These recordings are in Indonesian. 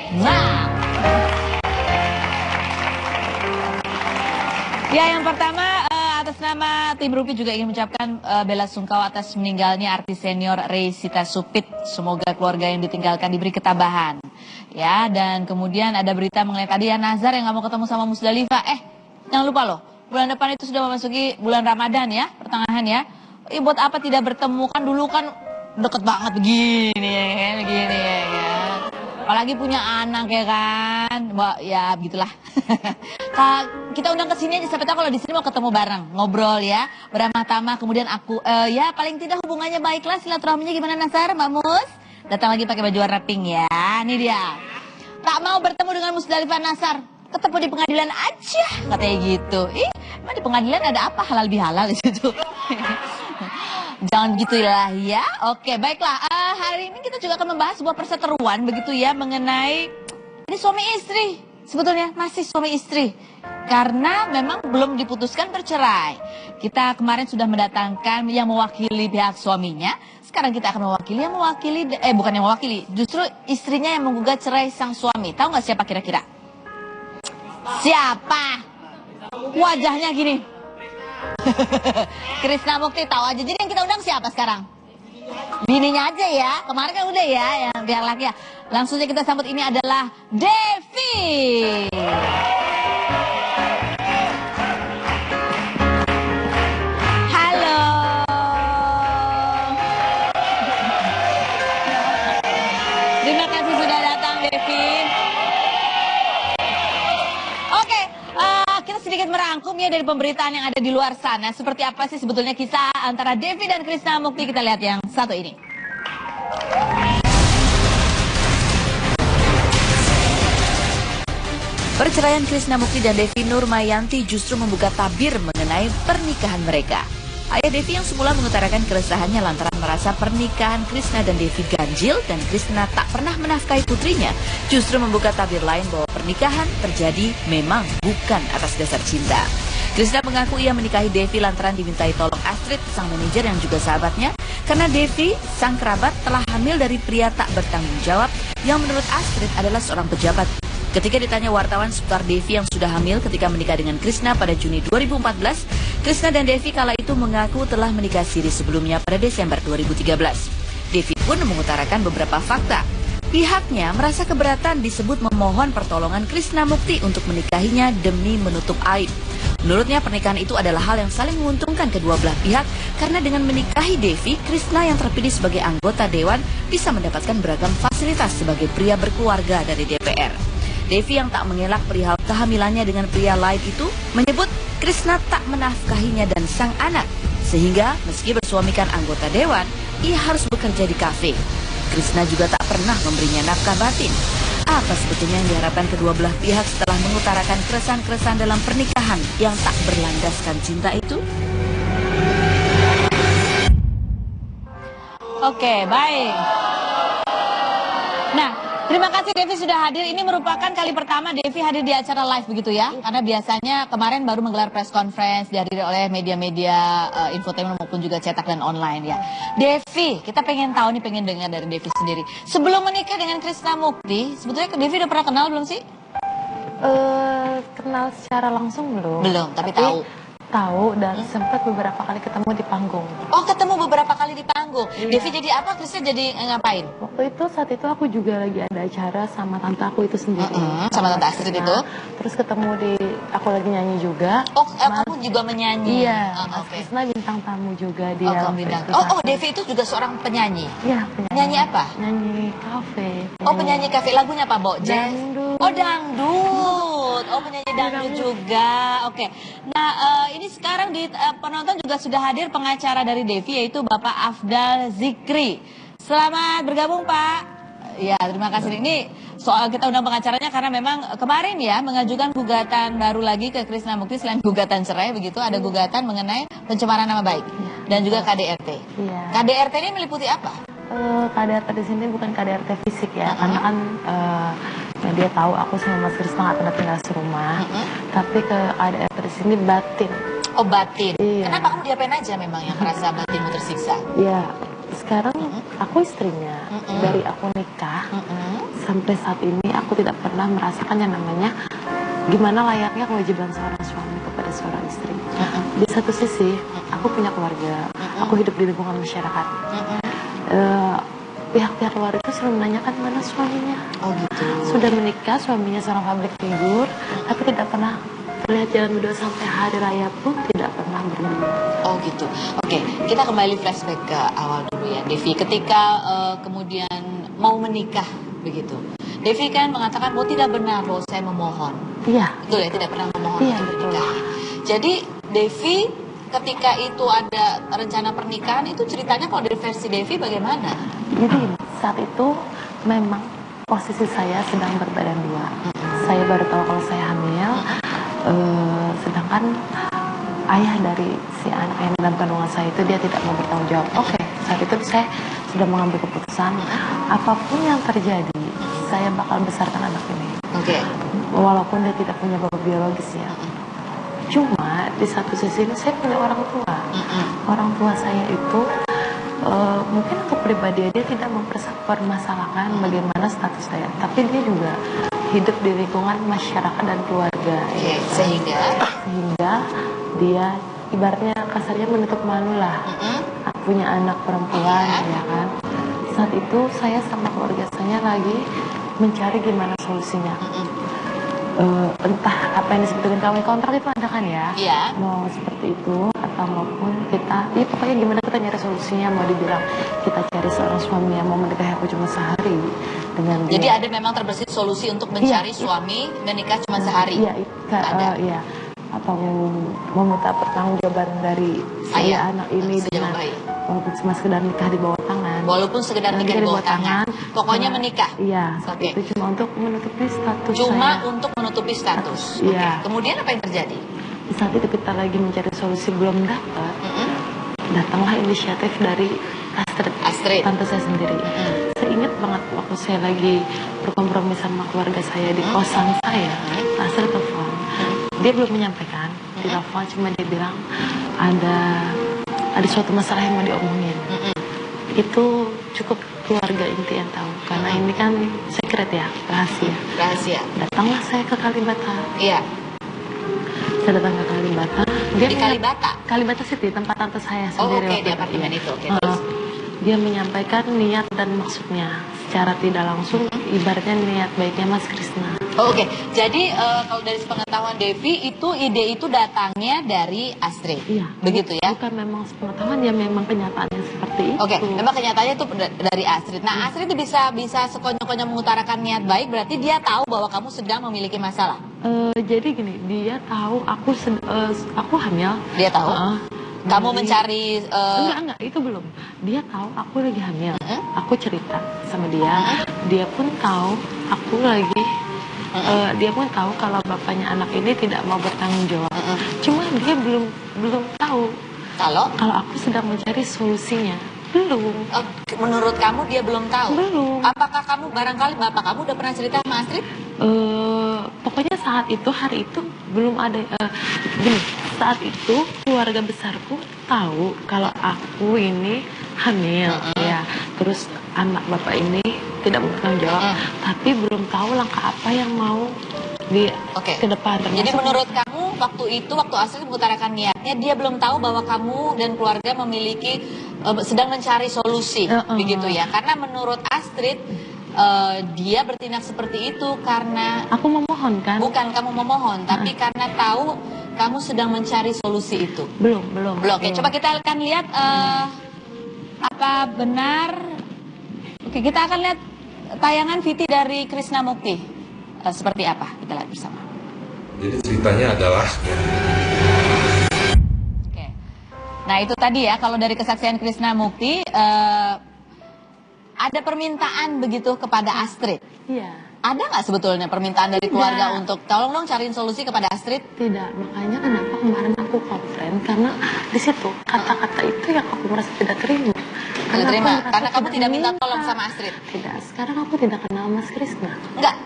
Nah, ya yang pertama atas nama tim Rupi juga ingin mengucapkan bela sungkawa atas meninggalnya artis senior Reysita Supit. Semoga keluarga yang ditinggalkan diberi ketabahan. Ya, dan kemudian ada berita mengenai tadi ya Nazar yang nggak mau ketemu sama Musdalifah. Jangan lupa loh, bulan depan itu sudah memasuki bulan Ramadan ya, pertengahan ya. Buat apa tidak bertemu, kan dulu kan deket banget begini ya kan. Apalagi punya anak ya kan, ya begitulah. Kita undang ke sini aja, siapa tahu kalau di sini mau ketemu bareng, ngobrol ya, beramah-tamah. Kemudian aku, ya paling tidak hubungannya baiklah, silaturahminya gimana Nasar, Mbak Mus? Datang lagi pakai baju warna pink ya, ini dia. Tak mau bertemu dengan Musdalifah Nasar, ketemu di pengadilan aja, katanya gitu. Emang di pengadilan ada apa halal bihalal di situ? Jangan gitulah ya. Oke, baiklah. Hari ini kita juga akan membahas sebuah perseteruan begitu ya mengenai ini suami istri. Sebetulnya masih suami istri. Karena memang belum diputuskan bercerai. Kita kemarin sudah mendatangkan yang mewakili pihak suaminya. Sekarang kita akan mewakili bukan yang mewakili, justru istrinya yang menggugat cerai sang suami. Tahu nggak siapa kira-kira? Siapa? Wajahnya gini. Krishna Mukti, tahu aja. Jadi yang kita undang siapa sekarang? Bininya aja ya. Kemarin kan udah ya yang pihak laki ya. Langsung saja kita sambut, ini adalah Devi. Halo. Terima kasih sudah datang Devi. Oke, kita sedikit merangkum ya dari pemberitaan yang ada di luar sana. Seperti apa sih sebetulnya kisah antara Devi dan Krishna Mukti? Kita lihat yang satu ini. Perceraian Krishna Mukti dan Devi Nurmayanti justru membuka tabir mengenai pernikahan mereka. Ayah Devi yang semula mengutarakan keresahannya lantaran merasa pernikahan Krishna dan Devi ganjil dan Krishna tak pernah menafkahi putrinya, justru membuka tabir lain bahwa pernikahan terjadi memang bukan atas dasar cinta. Krishna mengaku ia menikahi Devi lantaran dimintai tolong Astrid, sang manajer yang juga sahabatnya, karena Devi, sang kerabat, telah hamil dari pria tak bertanggung jawab yang menurut Astrid adalah seorang pejabat. Ketika ditanya wartawan seputar Devi yang sudah hamil ketika menikah dengan Krishna pada Juni 2014, Krishna dan Devi kala itu mengaku telah menikah siri sebelumnya pada Desember 2013. Devi pun mengutarakan beberapa fakta. Pihaknya merasa keberatan disebut memohon pertolongan Krishna Mukti untuk menikahinya demi menutup aib. Menurutnya pernikahan itu adalah hal yang saling menguntungkan kedua belah pihak karena dengan menikahi Devi, Krishna yang terpilih sebagai anggota dewan bisa mendapatkan beragam fasilitas sebagai pria berkeluarga dari DPR. Devi yang tak mengelak perihal kehamilannya dengan pria lain itu menyebut Krishna tak menafkahinya dan sang anak, sehingga meski bersuamikan anggota dewan, ia harus bekerja di kafe. Krishna juga tak pernah memberinya nafkah batin. Apa sebetulnya yang diharapkan kedua belah pihak setelah mengutarakan keresahan-keresahan dalam pernikahan yang tak berlandaskan cinta itu? Oke, baik. Nah, terima kasih Devi sudah hadir. Ini merupakan kali pertama Devi hadir di acara live begitu ya? Karena biasanya kemarin baru menggelar press conference, dihadiri oleh media-media infotainment maupun juga cetak dan online ya. Devi, kita pengen tahu nih, pengen dengar dari Devi sendiri. Sebelum menikah dengan Krishna Mukti, sebetulnya Devi udah pernah kenal belum sih? Kenal secara langsung belum. Belum, tapi tahu. Tahu dan sempat beberapa kali ketemu di panggung. Oh, ketemu beberapa kali di panggung. Iya. Devi jadi apa? Krishna jadi ngapain? Saat itu aku juga lagi ada acara sama tante aku itu sendiri. Sama tante Astrid itu? Terus ketemu aku lagi nyanyi juga. Oh, kamu juga menyanyi? Iya, Oke. Krishna bintang tamu juga dia. Devi itu juga seorang penyanyi? Iya, penyanyi. Nyanyi apa? Nyanyi kafe. Oh, penyanyi kafe. Lagunya apa, Bo? Jazz? Dangdut. Oh, dangdut. Oh, penyanyi dangdut juga. Oke. Nah, ini sekarang di penonton juga sudah hadir pengacara dari Devi, yaitu Bapak Afdal Zikri. Selamat bergabung, Pak. Ya, terima kasih. Ini soal kita undang pengacaranya karena memang kemarin ya mengajukan gugatan baru lagi ke Krishna Mukti selain gugatan cerai begitu, ada gugatan mengenai pencemaran nama baik dan juga KDRT. Iya. KDRT ini meliputi apa? KDRT di sini bukan KDRT fisik ya, karena kan dia tahu aku sama Mas Krishna nggak pernah tinggal serumah, tapi ke KDRT di sini batin. Oh, batin. Iya. Kenapa kamu diapain aja memang yang merasa batinmu tersiksa? Ya, sekarang Aku istrinya. Dari aku nikah sampai saat ini aku tidak pernah merasakan yang namanya gimana layaknya kewajiban seorang suami kepada seorang istri. Di satu sisi, aku punya keluarga, aku hidup di lingkungan masyarakat. Pihak-pihak keluarga itu selalu menanyakan mana suaminya. Oh gitu. Sudah menikah, suaminya seorang public figure, tapi tidak pernah terlihat jalan berdua sampai hari raya pun tidak pernah berdua. Oh gitu. Oke, kita kembali flashback ke awal dulu ya, Devi. Ketika kemudian mau menikah begitu, Devi kan mengatakan bahwa tidak benar loh saya memohon. Iya. Betul ya, tidak pernah memohon Iya, untuk betul. menikah. Jadi Devi ketika itu ada rencana pernikahan itu ceritanya kalau dari versi Devi bagaimana? Jadi saat itu memang posisi saya sedang berbadan dua. Saya baru tahu kalau saya hamil, sedangkan ayah dari si anak yang dalam kandungan saya itu dia tidak mau bertanggung jawab. Oke, saat itu saya sudah mengambil keputusan apapun yang terjadi, saya bakal besarkan anak ini. Oke. Walaupun dia tidak punya bapak biologis ya. Cuma di satu sisi ini saya punya orang tua. Orang tua saya itu mungkin untuk pribadi dia tidak mempermasalahkan bagaimana status saya, tapi dia juga hidup di lingkungan masyarakat dan keluarga. Oke, sehingga dia ibaratnya kasarnya menutup malu lah. Punya anak perempuan ya kan. Saat itu saya sama keluarga saya lagi mencari gimana solusinya. Entah apa yang disebut dengan kawin kontrak itu ada kan ya. Iya. Mau seperti itu atau maupun kita ya pokoknya gimana kita nyari solusinya. Mau dibilang kita cari seorang suami yang mau menikahi aku cuma sehari dengan dia. Jadi ada memang terbesit solusi untuk mencari suami menikah cuma sehari. Iya, iya. Atau meminta pertanggungjawaban dari saya anak ini dengan walaupun cuma sekedar nikah di bawah tangan. Walaupun sekedar nikah di bawah tangan, pokoknya menikah. Iya, Oke. itu cuma untuk menutupi status Cuma saya. untuk menutupi status. Iya. Oke. Kemudian apa yang terjadi? Di saat itu kita lagi mencari solusi belum dapat. Datanglah inisiatif dari Astrid. tante saya sendiri. Saya ingat banget waktu saya lagi berkompromi sama keluarga saya di kosan saya, Astrid telepon. Dia belum menyampaikan di telepon, cuma dia bilang ada suatu masalah yang mau diomongin. Itu cukup keluarga inti yang tahu, karena ini kan secret ya, rahasia. Datanglah saya ke Kalibata. Iya. Saya datang ke Kalibata. Di Kalibata? Kalibata City, tempat tante saya Oh, sendiri. oke, di apartemen itu. Oke, terus? Dia menyampaikan niat dan maksudnya secara tidak langsung, ibaratnya niat baiknya Mas Krisna. Oh, oke. Jadi kalau dari sepengetahuan Devi itu ide itu datangnya dari Astrid. Iya. Begitu ya? Bukan memang sepengetahuan, dia memang kenyataannya seperti itu. Oke, memang kenyataannya itu dari Astrid. Nah, Astrid itu bisa sekonyong-konyong mengutarakan niat baik, berarti dia tahu bahwa kamu sedang memiliki masalah. Jadi gini, dia tahu aku hamil. Dia tahu? Kamu mencari... Enggak, itu belum. Dia tahu aku lagi hamil. Aku cerita sama dia. Dia pun tahu aku lagi... dia pun tahu kalau bapaknya anak ini tidak mau bertanggung jawab. Cuma dia belum tahu Kalau aku sedang mencari solusinya. Belum. Menurut kamu dia belum tahu? Belum. Apakah kamu barangkali bapak kamu udah pernah cerita sama Astrid? Pokoknya saat itu, hari itu belum ada. Gini, saat itu keluarga besarku tahu kalau aku ini hamil, ya. Terus anak bapak ini tidak bertanggung jawab, tapi belum tahu langkah apa yang mau ke depan. Jadi menurut kamu waktu Astrid mengutarakan niatnya, dia belum tahu bahwa kamu dan keluarga memiliki sedang mencari solusi, begitu ya? Karena menurut Astrid dia bertindak seperti itu karena aku memohon kan? Bukan kamu memohon, tapi karena tahu kamu sedang mencari solusi itu. Belum. Oke, coba kita akan lihat apa benar. Oke, kita akan lihat tayangan Viti dari Krishna Mukti. Seperti apa? Kita lihat bersama. Jadi ceritanya adalah... Oke. Nah itu tadi ya, kalau dari kesaksian Krishna Mukti, ada permintaan begitu kepada Astrid. Iya. Ada nggak sebetulnya permintaan dari keluarga untuk tolong dong cariin solusi kepada Astrid? Tidak, makanya kenapa kemarin aku komplain, karena di situ kata-kata itu yang aku merasa tidak terima. Karena kamu tidak minta tolong sama Astrid? Tidak, sekarang aku tidak kenal Mas Krisna. Enggak.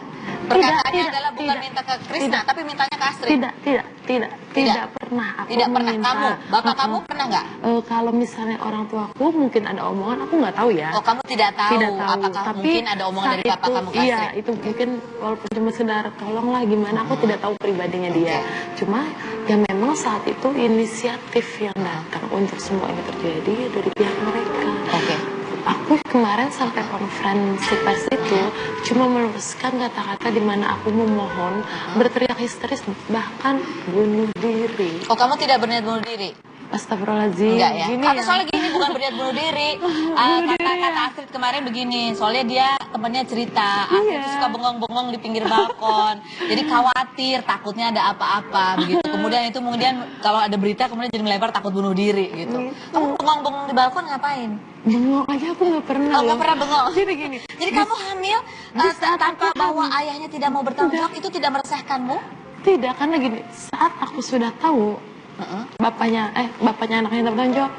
Perkataannya adalah bukan minta ke Krisna, tapi mintanya ke Astrid. Tidak pernah. Aku Tidak pernah. meminta. Kamu, bapak kamu pernah nggak? Kalau misalnya orang tuaku mungkin ada omongan, aku nggak tahu ya. Oh, kamu tidak tahu, Tidak tahu. apakah Tapi mungkin ada omongan saat dari bapak itu, kamu ke Astrid? Iya, itu mungkin walaupun cuma sekedar tolonglah gimana, aku tidak tahu pribadinya dia. Cuma ya memang saat itu inisiatif yang datang untuk semua ini terjadi dari pihak mereka. Oke. Aku kemarin sampai konferensi pers itu cuma meluruskan kata-kata di mana aku memohon, berteriak histeris, bahkan bunuh diri. Oh, kamu tidak berniat bunuh diri? Astagfirullahaladzim. Enggak ya? Gini Kamu ya. soalnya gini, bukan berniat bunuh diri. Kata Astrid kemarin begini, soalnya dia temennya cerita, Astrid itu suka bengong-bengong di pinggir balkon. Jadi khawatir, takutnya ada apa-apa begitu. Kemudian kalau ada berita kemudian jadi melebar takut bunuh diri gitu. Kamu bengong-bengong di balkon ngapain? Bengong aja aku nggak pernah. Oh, nggak pernah bengong. Jadi gini. Jadi kamu hamil tanpa bahwa ayahnya tidak mau bertanggung jawab, itu tidak meresahkanmu? Tidak, karena gini, saat aku sudah tahu bapaknya anaknya tidak bertanggung jawab,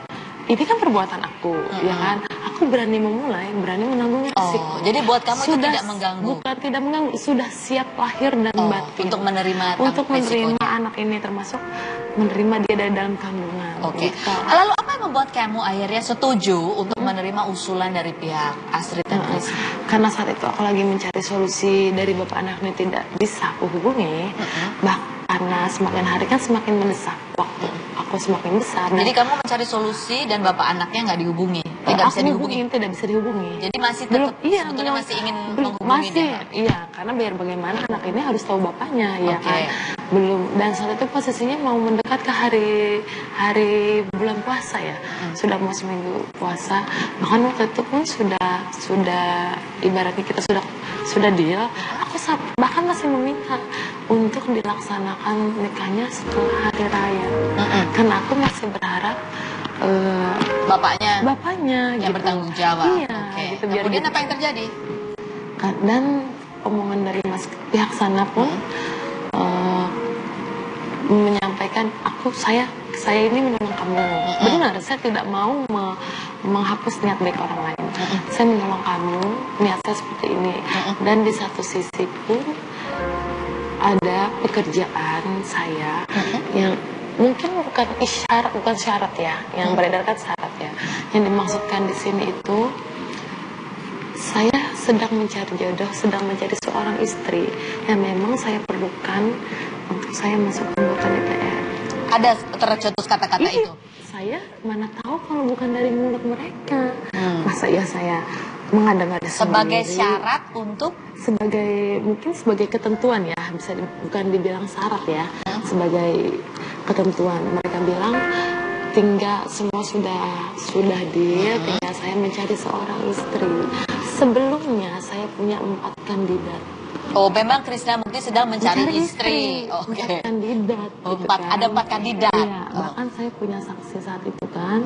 ini kan perbuatan aku, ya kan? Aku berani memulai, berani menanggungnya resiko. Jadi buat kamu itu tidak mengganggu? Bukan tidak mengganggu, sudah siap lahir dan batin untuk menerima menerima anak ini, termasuk menerima dia dari dalam kandungan. Oke. Lalu apa yang membuat kamu akhirnya setuju untuk menerima usulan dari pihak Astrid dan Krisna? Karena saat itu aku lagi mencari solusi dari bapak anak ini tidak bisa aku hubungi, karena semakin hari kan semakin mendesak waktu aku semakin besar. Jadi kamu mencari solusi dan bapak anaknya nggak dihubungi, tidak bisa dihubungi. Tidak bisa dihubungi. Jadi masih tetap sebetulnya masih ingin menghubungi dia. Iya, karena biar bagaimana anak ini harus tahu bapaknya, ya kan. Belum, dan saat itu posisinya mau mendekat ke hari bulan puasa ya. Sudah mau seminggu puasa. Bahkan waktu itu pun sudah ibaratnya kita sudah deal. Aku bahkan masih meminta untuk dilaksanakan nikahnya setelah hari raya. Karena aku masih berharap bapaknya yang gitu. bertanggung jawab. Iya, gitu, Kemudian gitu. apa yang terjadi? Dan omongan dari pihak sana pun menyampaikan saya ini menolong kamu. Benar, saya tidak mau menghapus niat baik orang lain. Saya menolong kamu, niat saya seperti ini. Dan di satu sisi pun ada pekerjaan saya yang mungkin bukan syarat ya, yang beredar kan syarat ya. Yang dimaksudkan di sini itu saya sedang mencari jodoh, sedang mencari seorang istri yang memang saya perlukan untuk saya masuk anggota DPR. Ada tercetus kata-kata itu? Saya mana tahu kalau bukan dari mulut mereka. Masa ya saya mengada-ngada sebagai sendiri. Syarat untuk? Mungkin sebagai ketentuan ya, bukan dibilang syarat ya, sebagai ketentuan. Mereka bilang tinggal semua sudah deal, tinggal saya mencari seorang istri. Sebelumnya saya punya 4 kandidat. Oh, memang Krisna Mukti sedang mencari istri. Oke. 4 kandidat. Gitu kan. Ada 4 kandidat. Iya, bahkan saya punya saksi saat itu kan.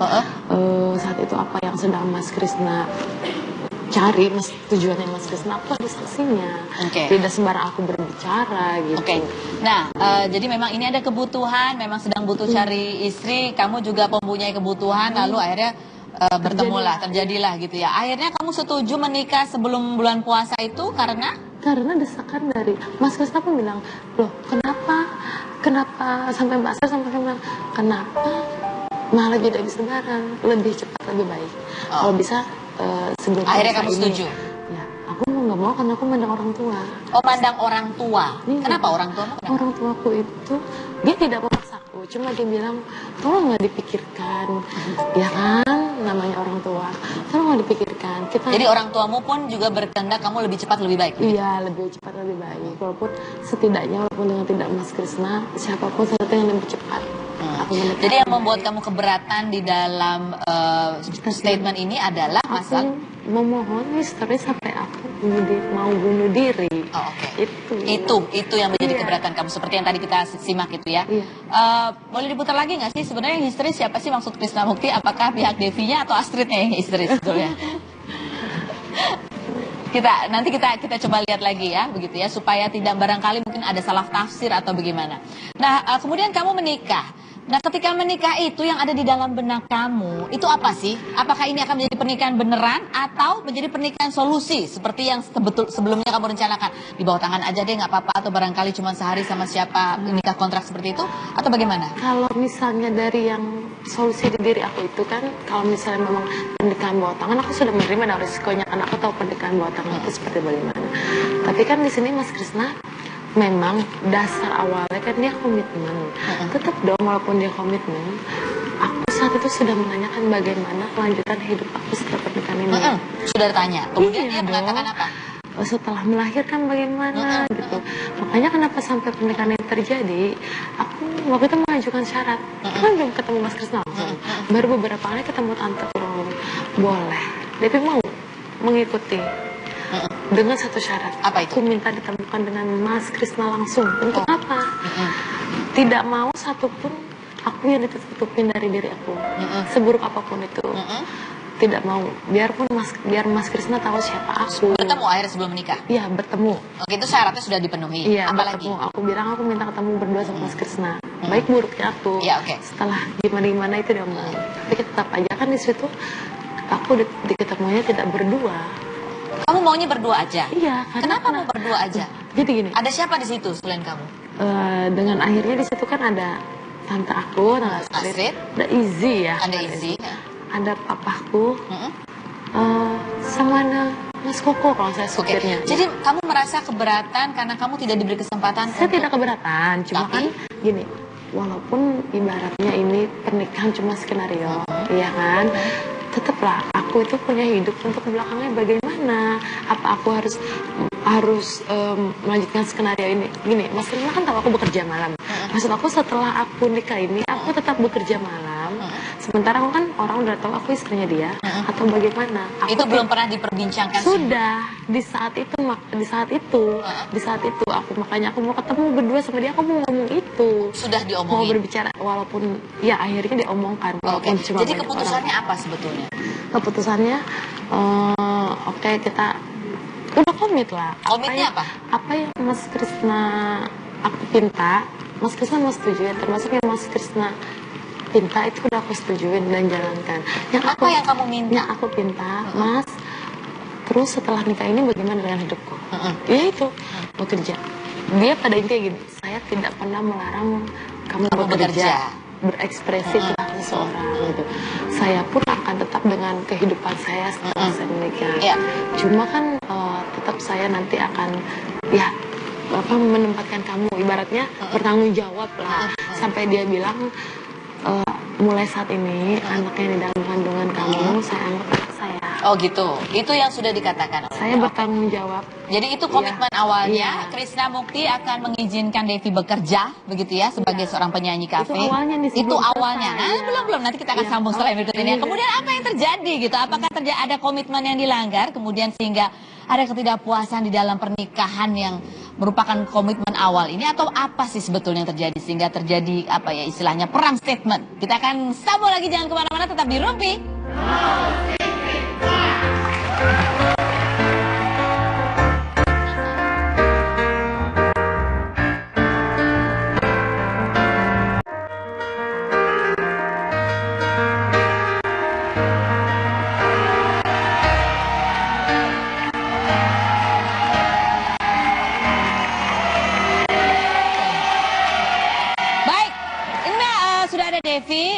Saat itu apa yang sedang Mas Krisna cari, tujuannya Mas Krisna, aku ada saksinya. Tidak sembarang aku berbicara gitu. Nah, jadi memang ini ada kebutuhan, memang sedang butuh cari istri, kamu juga mempunyai kebutuhan, lalu akhirnya terjadilah gitu ya. Akhirnya kamu setuju menikah sebelum bulan puasa itu karena desakan dari Mas Krisna pun bilang, loh kenapa sampai Mbak Astrid sampai bilang, kenapa malah tidak bisa bareng, lebih cepat lebih baik. Kalau bisa sebelum akhirnya kamu setuju? Ya, aku nggak mau karena aku mandang orang tua. Oh, mandang orang tua. Kenapa orang tua? Orang tuaku itu dia tidak memaksaku, cuma dia bilang tolong nggak dipikirkan, ya kan, namanya orang tua, tolong nggak dipikirkan. Jadi orang tuamu pun juga berkehendak kamu lebih cepat lebih baik. Iya, lebih cepat lebih baik. Walaupun setidaknya walaupun dengan tidak Mas Krisna, siapapun satu yang lebih cepat. Jadi yang membuat kamu keberatan di dalam statement ini adalah masalah memohon histeris sampai aku mau bunuh diri. Itu yang menjadi keberatan kamu, seperti yang tadi kita simak itu ya. Boleh diputar lagi nggak sih sebenarnya yang histeris siapa sih maksud Krisna Mukti? Apakah pihak Devinya atau Astridnya yang histeris sebetulnya? Nanti kita coba lihat lagi ya, begitu ya, supaya tidak barangkali mungkin ada salah tafsir atau bagaimana. Nah, kemudian kamu menikah. Nah, ketika menikah itu yang ada di dalam benak kamu, itu apa sih? Apakah ini akan menjadi pernikahan beneran atau menjadi pernikahan solusi seperti yang sebelumnya kamu rencanakan? Di bawah tangan aja deh nggak apa-apa, atau barangkali cuma sehari sama siapa, nikah kontrak seperti itu, atau bagaimana? Kalau misalnya dari yang solusi di diri aku itu kan, kalau misalnya memang pernikahan bawah tangan, aku sudah menerima dari risikonya karena aku tahu pernikahan bawah tangan itu seperti bagaimana. Tapi kan di sini Mas Krisna, memang dasar awalnya kan dia komitmen. Tetap dong walaupun dia komitmen, aku saat itu sudah menanyakan bagaimana kelanjutan hidup aku setelah pernikahan ini. Sudah ditanya. Kemudian dia Iya mengatakan dong. apa? Setelah melahirkan bagaimana gitu. Makanya kenapa sampai pernikahan ini terjadi, aku waktu itu mengajukan syarat. Kan belum ketemu Mas Krisna langsung. Baru beberapa kali ketemu tante Kurung. Boleh. Devi mau mengikuti. Dengan satu syarat. Apa itu? Aku minta ditemukan dengan Mas Krisna langsung. Untuk apa? Tidak mau satupun aku yang ditutupin dari diri aku. Seburuk apapun itu. Tidak mau. Biar Mas Krisna tahu siapa aku. Bertemu akhirnya sebelum menikah? Iya, bertemu. Oke, itu syaratnya sudah dipenuhi. Iya, Apalagi? bertemu. Aku bilang aku minta ketemu berdua sama Mas Krisna. Baik buruknya aku. Iya, oke. Setelah gimana itu dia ngomong. Tapi tetap aja kan di situ aku diketemunya tidak berdua. Kamu maunya berdua aja? Iya. Kenapa mau berdua aja? Jadi gini. Ada siapa di situ selain kamu? Dengan akhirnya di situ kan ada tante aku, tante Astrid, ada Izzy ya. Ada Izzy. Ada papaku, sama ada Mas Koko kalau saya supirnya. Jadi kamu merasa keberatan karena kamu tidak diberi kesempatan? Saya tidak keberatan, cuma kan gini, walaupun ibaratnya ini pernikahan cuma skenario, iya kan? Tetaplah aku itu punya hidup untuk belakangnya bagaimana? Apa aku harus melanjutkan skenario ini? Gini, Mas Krisna kan tahu aku bekerja malam. Maksud aku setelah aku nikah ini, aku tetap bekerja malam. Sementara aku kan orang udah tahu aku istrinya dia, atau bagaimana? Aku itu belum pernah diperbincangkan? Sudah di saat itu aku makanya aku mau ketemu berdua sama dia, aku mau ngomong itu. Sudah diomongin? Mau berbicara walaupun ya akhirnya diomongkan. Walaupun cuma jadi keputusannya apa sebetulnya? Keputusannya oke, kita udah komit lah. Komitnya apa? Apa yang Mas Krisna aku pinta, Mas Krisna mau setuju ya, termasuk yang Mas Krisna pinta itu udah aku setujuin dan jalankan. Apa yang kamu minta? Yang aku pinta, Mas, terus setelah nikah ini bagaimana dengan hidupku? Ya itu, bekerja. Dia pada intinya gini, saya tidak pernah melarang kamu bekerja, berekspresi tentang seseorang gitu. Saya pun akan tetap dengan kehidupan saya setelah saya menikah. Cuma kan tetap saya nanti akan menempatkan kamu, ibaratnya bertanggung jawab lah. Sampai dia bilang, mulai saat ini anak yang di dalam kandungan kamu saya anggap anak saya. Oh gitu, itu yang sudah dikatakan. Saya bertanggung jawab. Jadi itu komitmen awalnya. Krisna Mukti akan mengizinkan Devi bekerja, begitu ya, sebagai seorang penyanyi kafe. Itu awalnya nih. Itu awalnya. Nah, belum. Nanti kita akan sambung setelah berikut ini. Kemudian apa yang terjadi gitu? Apakah ada komitmen yang dilanggar, kemudian sehingga ada ketidakpuasan di dalam pernikahan yang merupakan komitmen awal ini, atau apa sih sebetulnya yang terjadi sehingga terjadi apa ya istilahnya perang statement? Kita akan sambung lagi, jangan kemana-mana, tetap di Rumpi.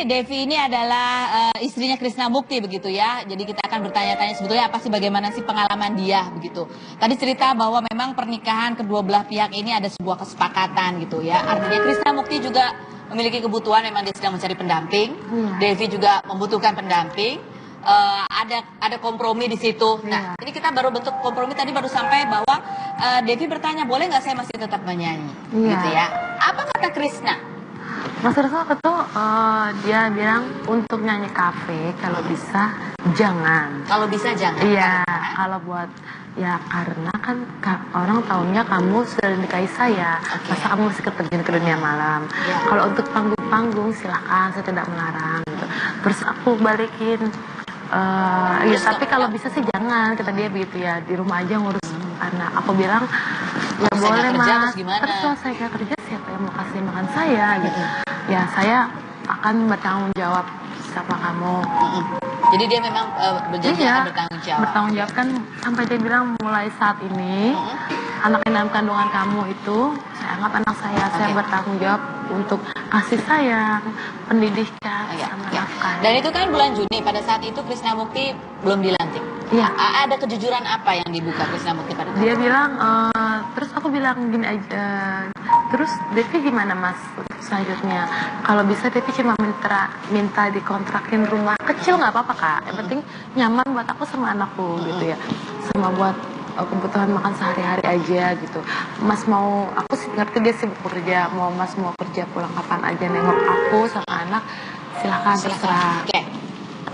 Devi ini adalah istrinya Krisna Mukti begitu ya. Jadi kita akan bertanya-tanya sebetulnya apa sih, bagaimana sih pengalaman dia begitu. Tadi cerita bahwa memang pernikahan kedua belah pihak ini ada sebuah kesepakatan gitu ya. Artinya Krisna Mukti juga memiliki kebutuhan, memang dia sedang mencari pendamping. Devi juga membutuhkan pendamping. Ada kompromi di situ. Nah, ini kita baru bentuk kompromi, tadi baru sampai bahwa Devi bertanya, boleh nggak saya masih tetap menyanyi gitu ya. Apa kata Krisna? Mas Krisna itu dia bilang untuk nyanyi kafe kalau bisa jangan. Kalau bisa jangan. Iya, kalau buat ya karena kan orang tahunya kamu sudah dinikahi saya. Masa kamu masih terjun ke dunia malam. Kalau untuk panggung-panggung silakan, saya tidak melarang gitu. Terus aku balikin ya tapi kalau bisa sih jangan, kata dia begitu ya, di rumah aja ngurus anak. Aku bilang ya boleh Mas, terus kalau saya nggak kerja siapa yang mau kasih makan saya gitu. Ya saya akan bertanggung jawab sama kamu. Jadi dia memang berjanji akan bertanggung jawab. Bertanggung jawab kan, sampai dia bilang mulai saat ini anak yang dalam kandungan kamu itu saya anggap anak saya bertanggung jawab untuk kasih sayang, pendidikan, sama nafkah. Dan itu kan bulan Juni, pada saat itu Krisnamukti belum dilantik. Iya. Ada kejujuran apa yang dibuka Krisnamukti pada saat Dia itu? bilang, terus aku bilang gini aja, terus Devi gimana mas selanjutnya? Kalau bisa Devi cuma minta dikontrakin rumah kecil nggak apa-apa kak, yang penting nyaman buat aku sama anakku gitu ya, sama buat kebutuhan makan sehari-hari aja gitu. Mas mau, aku sih ngerti dia sibuk bekerja, mas mau kerja pulang kapan aja nengok aku sama anak, silahkan terserah.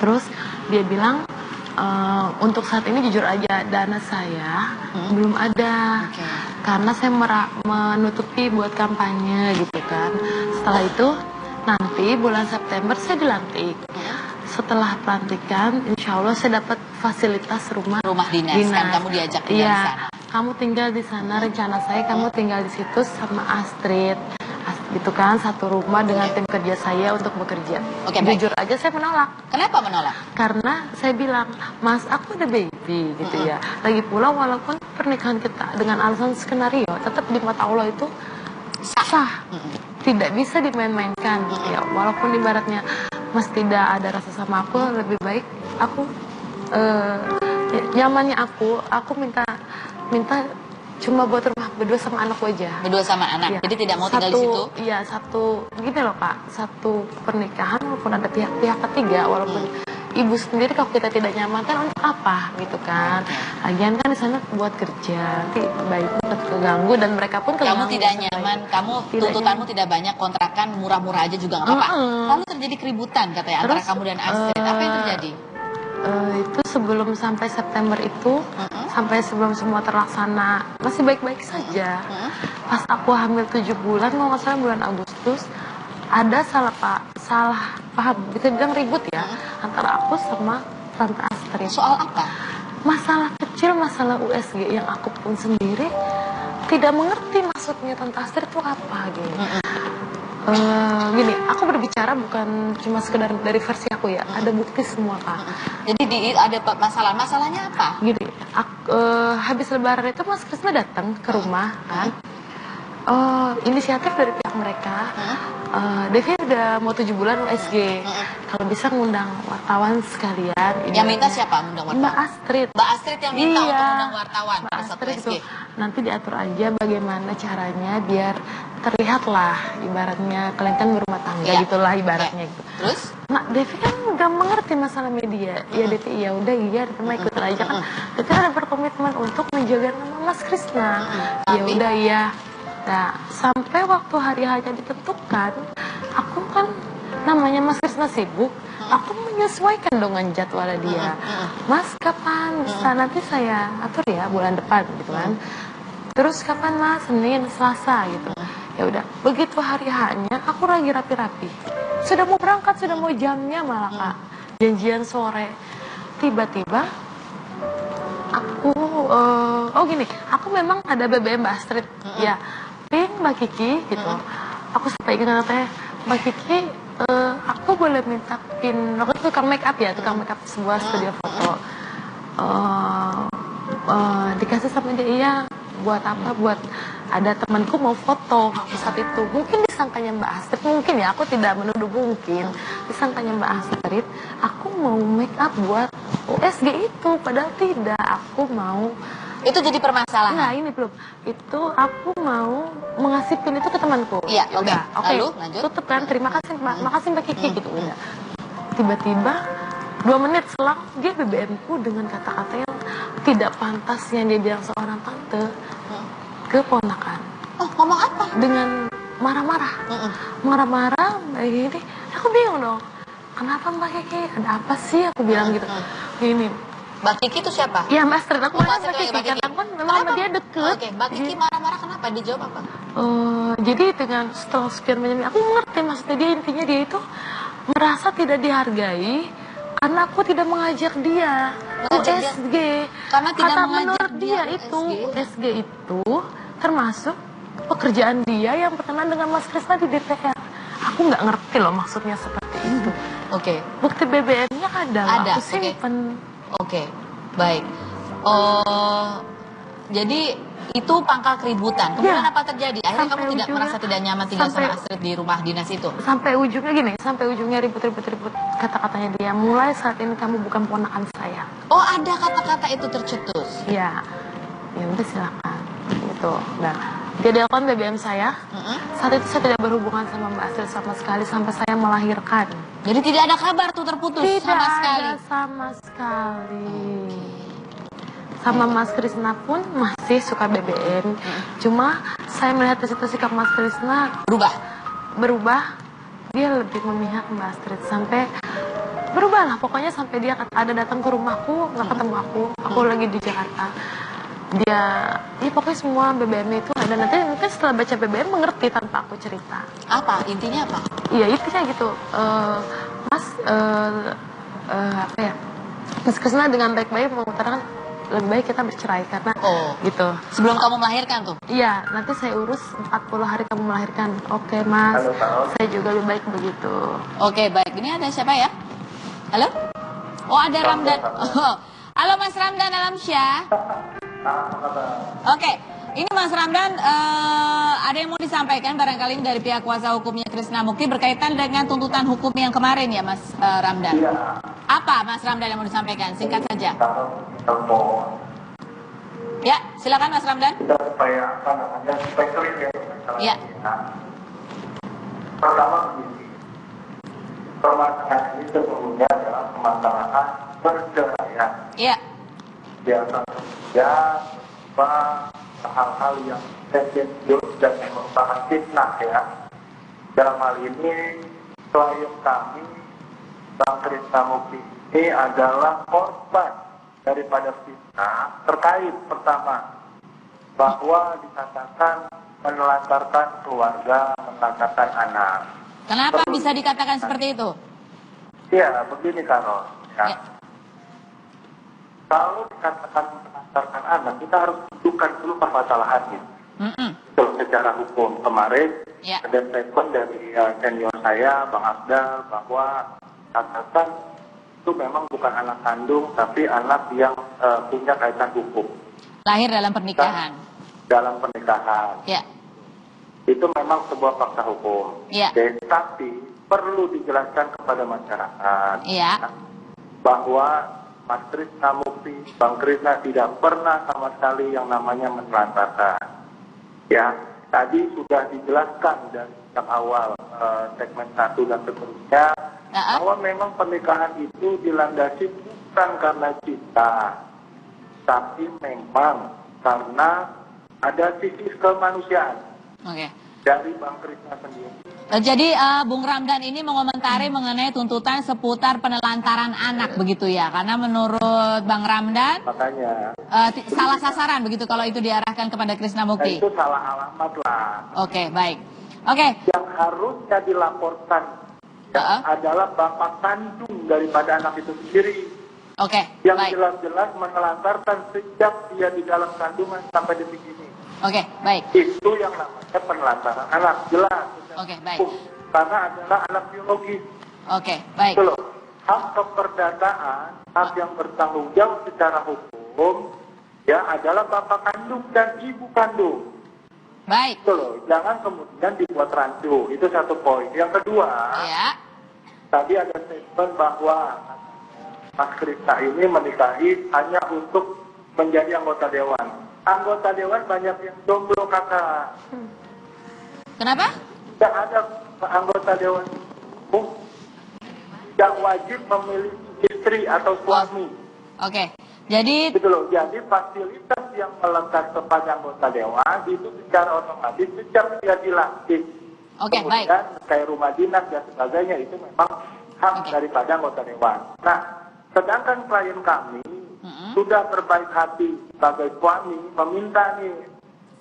Terus dia bilang, untuk saat ini jujur aja dana saya belum ada, karena saya menutupi buat kampanye gitu kan. Setelah itu nanti bulan September saya dilantik. Setelah pelantikan, insya Allah saya dapat fasilitas rumah dinas. Kan kamu diajak tinggal di sana. Kamu tinggal di sana, rencana saya kamu tinggal di situ sama Astrid, gitu kan, satu rumah dengan tim kerja saya untuk bekerja. Jujur aja saya menolak. Kenapa menolak? Karena saya bilang, mas aku ada baby gitu ya. Lagi pula walaupun pernikahan kita dengan alasan skenario, tetap di mata Allah itu sah. Tidak bisa dimain-mainkan gitu ya. Walaupun ibaratnya mas tidak ada rasa sama aku, lebih baik aku nyamannya aku minta cuma buat rumah berdua sama anakku aja. Berdua sama anak, jadi tidak mau tinggal di situ? Iya, gini loh Pak, satu pernikahan walaupun ada pihak-pihak ketiga, walaupun ibu sendiri kalau kita tidak nyaman kan untuk apa gitu kan. Lagian kan di sana buat kerja, nanti baik keganggu dan mereka pun keganggu. Kamu tidak nyaman, tuntutanmu tidak banyak, kontrakan murah-murah aja juga nggak apa-apa. Lalu terjadi keributan katanya antara kamu dan Astrid. Apa yang terjadi? Itu sebelum sampai September itu, sampai sebelum semua terlaksana masih baik-baik saja. Pas aku hamil 7 bulan, mau nggak salah bulan Agustus, ada salah paham, bisa bilang ribut ya, antara aku sama Tante Astrid. Soal apa? Masalah kecil, masalah USG yang aku pun sendiri tidak mengerti maksudnya Tante Astrid itu apa gitu. Gini, aku berbicara bukan cuma sekedar dari versi aku ya, ada bukti semua Kak. Jadi ada masalahnya apa? Gini, habis lebaran itu Mas Krisna datang ke rumah kan, inisiatif dari pihak mereka, Devi udah mau 7 bulan USG, kalau bisa ngundang wartawan sekalian. Yang minta siapa ngundang wartawan? Mbak Astrid. Mbak Astrid yang minta untuk ngundang wartawan. Mbak Astrid itu nanti diatur aja bagaimana caranya biar terlihatlah ibaratnya kalian kan berumah tangga gitulah ibaratnya gitu. Terus? Nah, Devi kan gak mengerti masalah media. Ya Devi, ya udah iya, Devi ikut aja kan. Devi ada berkomitmen untuk menjaga nama Mas Krisna. Ya udah iya. Nah, sampai waktu hari hanya ditentukan, aku kan namanya Mas Krisna sibuk, aku menyesuaikan dengan jadwalnya dia. Mas kapan bisa, nanti saya atur ya bulan depan gitu kan. Terus kapan Mas, Senin, Selasa gitu. Ya udah, begitu hari hanya aku lagi rapi-rapi. Sudah mau berangkat, sudah mau jamnya malah Kak. Janjian sore. Tiba-tiba aku gini, aku memang ada BBM Mbak Astrid. Ya, ping Mbak Kiki gitu. Aku sampaikan katanya, Mbak Kiki, aku boleh minta pin, aku tukang make up ya, tukang make up sebuah studio foto. Dikasih sama dia, iya, buat apa? Buat ada temanku mau foto saat itu. Mungkin disangkanya Mbak Astrid, mungkin ya, aku tidak menuduh, mungkin disangkanya Mbak Astrid aku mau make up buat USG itu, padahal tidak. Aku mau, itu jadi permasalahan. Nah ini belum, itu aku mau mengasih pin itu ke temanku. Iya, oke. Lalu lanjut. Tutup kan, terima kasih Mbak, makasih Mbak Kiki gitu. Udah. Tiba-tiba 2 menit selang dia BBM-ku dengan kata-kata yang tidak pantas yang dia bilang seorang tante ke ponakan. Oh, ngomong apa? Dengan marah-marah. Marah-marah, gini. Aku bingung dong. Kenapa Mbak Kiki? Ada apa sih? Aku bilang gitu. Gini. Mbak Kiki itu siapa? Iya Mbak Astrid, aku Mbak Kiki. Karena aku kan memang sama dia deket. Oke, Mbak Kiki marah-marah kenapa? Dijawab apa? Jadi dengan setelah sekian banyak, aku mengerti maksudnya dia, intinya dia itu merasa tidak dihargai karena aku tidak mengajak dia USG. Karena tidak mengajak menurut dia itu USG itu termasuk pekerjaan dia yang berkenaan dengan Mas Krisna di DPR. Aku nggak ngerti loh maksudnya seperti itu. Oke. Bukti BBM-nya ada, Ada, aku simpen. Oke, baik. Oh, jadi itu pangkal keributan. Kemudian Ya, apa terjadi? Akhirnya sampai kamu tidak ujungnya- merasa tidak nyaman tinggal sampai- sama Astrid di rumah dinas itu? Sampai ujungnya gini, sampai ujungnya ribut-ribut kata-katanya dia. Mulai saat ini kamu bukan ponakan saya. Oh, ada kata-kata itu tercetus. Iya, ya udah silakan. Gitu. Nah, dia telepon BBM saya. Saat itu saya tidak berhubungan sama Mbak Astrid sama sekali sampai saya melahirkan. Jadi tidak ada kabar tuh terputus Tidak sama sekali. ada sama sekali. Sama Mas Krisna pun masih suka BBM. Cuma saya melihat di situ sikap Mas Krisna berubah. Dia lebih memihak Mbak Astrid sampai berubah lah. Pokoknya sampai dia ada datang ke rumahku, nggak ketemu aku lagi di Jakarta. Dia, ya pokoknya semua BBM itu ada. Nanti mungkin setelah baca BBM mengerti tanpa aku cerita. Apa? Intinya apa? Iya intinya gitu. Mas, apa ya? Mas Krisna dengan baik-baik mengutarakan lebih baik kita bercerai karena gitu. Sebelum kamu melahirkan tuh? Iya, nanti saya urus 40 hari kamu melahirkan. Oke mas, saya juga lebih baik begitu. Oke, baik. Ini ada siapa ya? Halo? Oh, ada Ramdan. Oh. Halo Mas Ramdan Alamsyah. Oke, ini Mas Ramdan, ada yang mau disampaikan barangkali dari pihak kuasa hukumnya Krisna Mukti berkaitan dengan tuntutan hukum yang kemarin ya Mas Ramdan? Iya. Apa Mas Ramdan yang mau disampaikan? Singkat saja. Ya, silakan Mas Ramdan. Kita supaya supaya clear ya. Ya. Pertama begini, permasalahan ini sesungguhnya adalah permasalahan perceraian. Iya. Ya, hal-hal yang tendensius dan yang merupakan fitnah ya. Dalam hal ini, klien kami, Bang Krisna Mukti ini adalah korban daripada fitnah terkait pertama bahwa dikatakan menelantarkan keluarga, menelantarkan anak. Kenapa bisa dikatakan seperti itu? Iya, begini Karol. Ya. Ya. Kalau dikatakan menelantarkan anak, kita harus dudukkan dulu permasalahannya. Itu secara hukum kemarin Ya. ada statement dari senior saya, Bang Afdal, bahwa katakan itu memang bukan anak kandung, tapi anak yang punya kaitan hukum. Lahir dalam pernikahan. Dalam pernikahan. Ya. Itu memang sebuah fakta hukum. Ya. Tapi perlu dijelaskan kepada masyarakat Ya. bahwa Mas Krisna Mukti, Bang Krisna tidak pernah sama sekali yang namanya menelantarkan. Ya, tadi sudah dijelaskan dari yang awal segmen 1 dan seterusnya bahwa memang pernikahan itu dilandasi bukan karena cinta, tapi memang karena ada sisi kemanusiaan dari Bang Krisna sendiri. Jadi Bung Ramdan ini mengomentari mengenai tuntutan seputar penelantaran anak begitu ya, karena menurut Bang Ramdan Makanya salah sasaran begitu kalau itu diarahkan kepada Krisna Mukti. itu salah alamat lah. Oke, baik. Oke. Yang harusnya dilaporkan adalah bapak kandung daripada anak itu sendiri. Oke, Yang baik. jelas-jelas menelantarkan sejak dia di dalam kandungan sampai detik ini. Oke, baik. Itu yang namanya penelantaran anak, jelas. Oke, baik. Karena adalah anak biologis. Oke, baik. Itu loh. Hak keperdataan, hak yang bertanggung jawab secara hukum, ya adalah bapak kandung dan ibu kandung. Baik. Itu loh. Jangan kemudian dibuat rancu. Itu satu poin. Yang kedua, Ya. tadi ada statement bahwa Mas Krisna ini menikahi hanya untuk menjadi anggota dewan. Anggota dewan banyak yang jomblo kakak. Kenapa? Tidak ada anggota dewan itu yang wajib memiliki istri atau suami. Oke. Jadi Gitu loh. Jadi fasilitas yang melekat kepada anggota dewan itu secara otomatis sejak dia dilantik. Oke, baik. Kemudian kayak rumah dinas dan sebagainya itu memang hak daripada anggota dewan. Nah, sedangkan klien kami sudah berbaik hati sebagai suami meminta nih,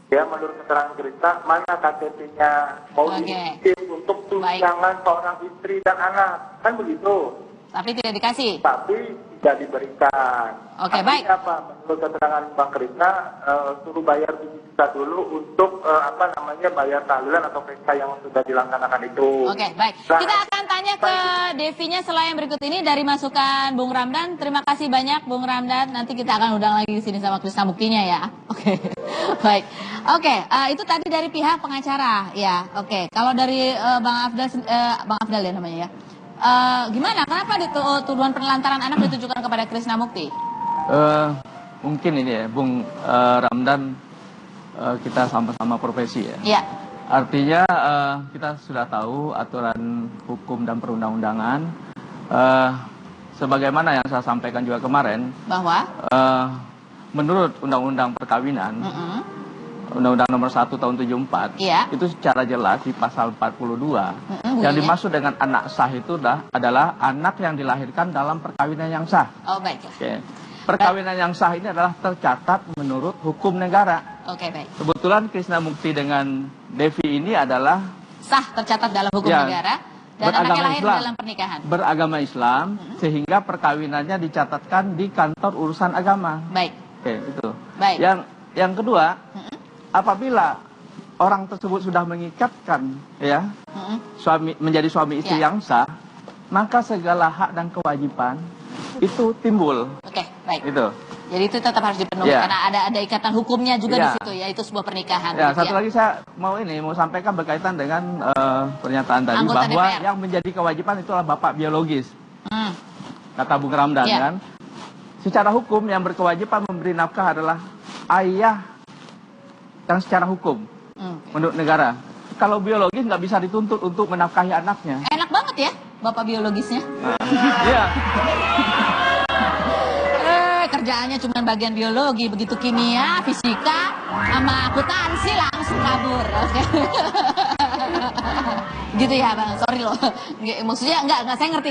ya menurut keterangan Krisna, mana KTP-nya mau dikirim untuk tunjangan seorang istri dan anak, kan begitu. Tapi tidak dikasih. Tapi tidak diberikan. Oke, baik. Apa? Menurut keterangan Bang Krisna, suruh bayar 7 juta dulu untuk bayar tahlilan atau pesta yang sudah dilaksanakan itu. Oke, baik. Nah, Kita akan tanya ke Devinya setelah yang berikut ini dari masukan Bung Ramdan. Terima kasih banyak Bung Ramdan. Nanti kita akan undang lagi di sini sama Krisna buktinya ya. Oke. Baik. Oke, itu tadi dari pihak pengacara ya. Oke, kalau dari Bang Afdal ya namanya ya. Gimana? Kenapa tuduhan penelantaran anak ditujukan kepada Krisna Mukti? Mungkin ini ya, Bung Ramdan, kita sama-sama profesi ya. Iya. Artinya kita sudah tahu aturan hukum dan perundang-undangan. Sebagaimana yang saya sampaikan juga kemarin, Bahwa? Menurut Undang-Undang Perkawinan, Undang-Undang Nomor 1 Tahun 74, Iya. itu secara jelas di pasal 42, yang dimaksud dengan anak sah itu adalah anak yang dilahirkan dalam perkawinan yang sah. Oh, baik. Oke. Perkawinan yang sah ini adalah tercatat menurut hukum negara. Oke, baik. Kebetulan Krisna Mukti dengan Devi ini adalah Sah tercatat dalam hukum ya, negara dan anaknya lahir dalam pernikahan. Beragama Islam, sehingga perkawinannya dicatatkan di kantor urusan agama. Baik. Oke, itu. Baik. Yang kedua, apabila orang tersebut sudah mengikatkan ya menjadi suami istri yang sah, maka segala hak dan kewajiban itu timbul. Oke, baik. Itu. Jadi itu tetap harus dipenuhi karena ada ikatan hukumnya juga di situ ya, itu sebuah pernikahan. Ya, gitu satu lagi saya mau sampaikan berkaitan dengan pernyataan tadi Anggota bahwa DPR. yang menjadi kewajiban itulah bapak biologis. Kata Bung Ramdan kan. Secara hukum yang berkewajiban memberi nafkah adalah ayah yang secara hukum menurut negara. Kalau biologis nggak bisa dituntut untuk menafkahi anaknya. Enak banget ya bapak biologisnya. Iya. Kerjaannya cuma bagian biologi, begitu kimia, fisika, sama akuntansi langsung kabur. Oke. Gitu ya Bang, sorry loh. Maksudnya enggak saya ngerti.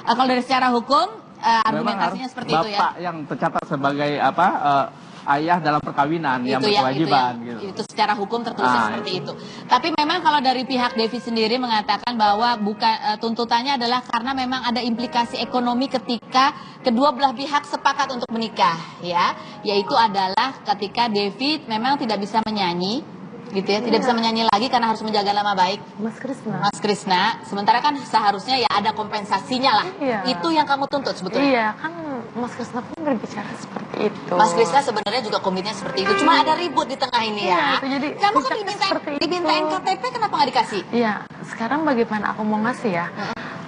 Kalau dari secara hukum argumentasinya seperti itu ya. Bapak yang tercatat sebagai ayah dalam perkawinan yang berkewajiban. Itu secara hukum tertulisnya seperti itu. Tapi memang kalau dari pihak Devi sendiri mengatakan bahwa tuntutannya adalah karena memang ada implikasi ekonomi ketika kedua belah pihak sepakat untuk menikah, ya, yaitu adalah ketika Devi memang tidak bisa menyanyi, gitu ya, tidak bisa menyanyi lagi karena harus menjaga nama baik Mas Krisna. Sementara kan seharusnya ya ada kompensasinya lah. Itu yang kamu tuntut sebetulnya. Iya, kan Mas Krisna pun berbicara seperti itu. Mas Krisna sebenarnya juga komitnya seperti itu. Cuma ada ribut di tengah ini ya. Itu jadi kamu kan dimintain KTP, kenapa nggak dikasih? Iya, sekarang bagaimana aku mau ngasih ya?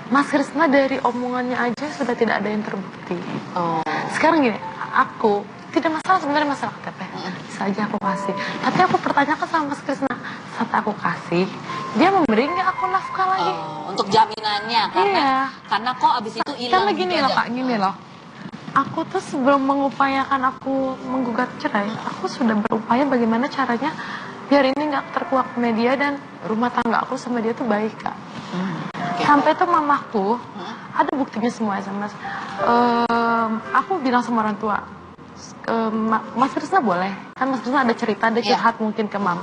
Mas Krisna dari omongannya aja sudah tidak ada yang terbukti. Sekarang gini, aku tidak masalah sebenarnya masalah KTP. Bisa aja aku kasih. Tapi aku pertanyakan sama Mas Krisna, saat aku kasih, dia memberi nggak aku nafkah lagi? Untuk jaminannya, karena kok abis itu hilang. Karena gini loh Kak, gini loh. Aku tuh sebelum mengupayakan aku menggugat cerai, aku sudah berupaya bagaimana caranya biar ini nggak terkuak media dan rumah tangga aku sama dia tuh baik Kak. Sampai tuh mamaku, ada buktinya semua SMS. Aku bilang sama orang tua, Mas Krisna boleh, kan Mas Krisna ada cerita, ada curhat mungkin ke mama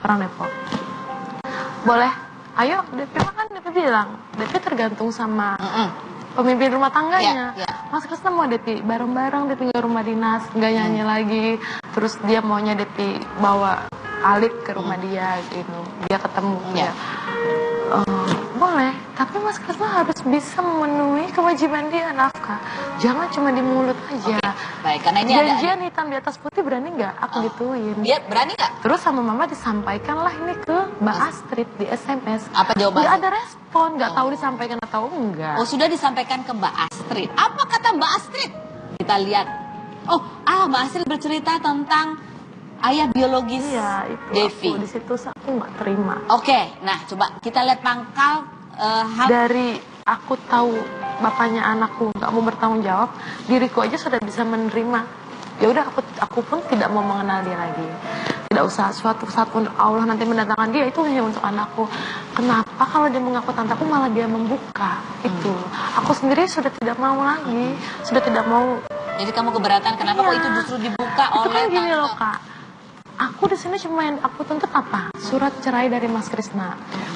orang Depok. Boleh, ayo DP kan DP bilang, DP tergantung sama pemimpin rumah tangganya. Mas Krisna mau DP bareng-bareng, DP ke rumah dinas, nggak nyanyi lagi. Terus dia maunya DP bawa Alip ke rumah dia gitu, dia ketemu ya. Boleh, tapi Mas Krisna harus bisa memenuhi kewajiban dia nafkah. Jangan cuma di mulut aja. Baik, karena ini janjian hitam di atas putih, berani nggak aku gituin? Dia berani nggak? Terus sama mama disampaikanlah ini ke Mbak Astrid di SMS. Apa jawabannya? Nggak ada respon, nggak tahu disampaikan atau enggak. Oh, sudah disampaikan ke Mbak Astrid. Apa kata Mbak Astrid? Kita lihat. Mbak Astrid bercerita tentang ayah biologis Devi. Di situ aku nggak terima. Oke, nah coba kita lihat pangkal dari aku tahu bapaknya anakku nggak mau bertanggung jawab, diriku aja sudah bisa menerima. Ya udah, aku pun tidak mau mengenal dia lagi. Tidak usah suatu saat pun Allah nanti mendatangkan dia, itu hanya untuk anakku. Kenapa kalau dia mengaku tantaku malah dia membuka itu? Aku sendiri sudah tidak mau lagi, sudah tidak mau. Jadi kamu keberatan kenapa kok itu justru dibuka itu oleh kan gini loh Kak. Aku di sini cuma yang aku tuntut apa? Surat cerai dari Mas Krisna.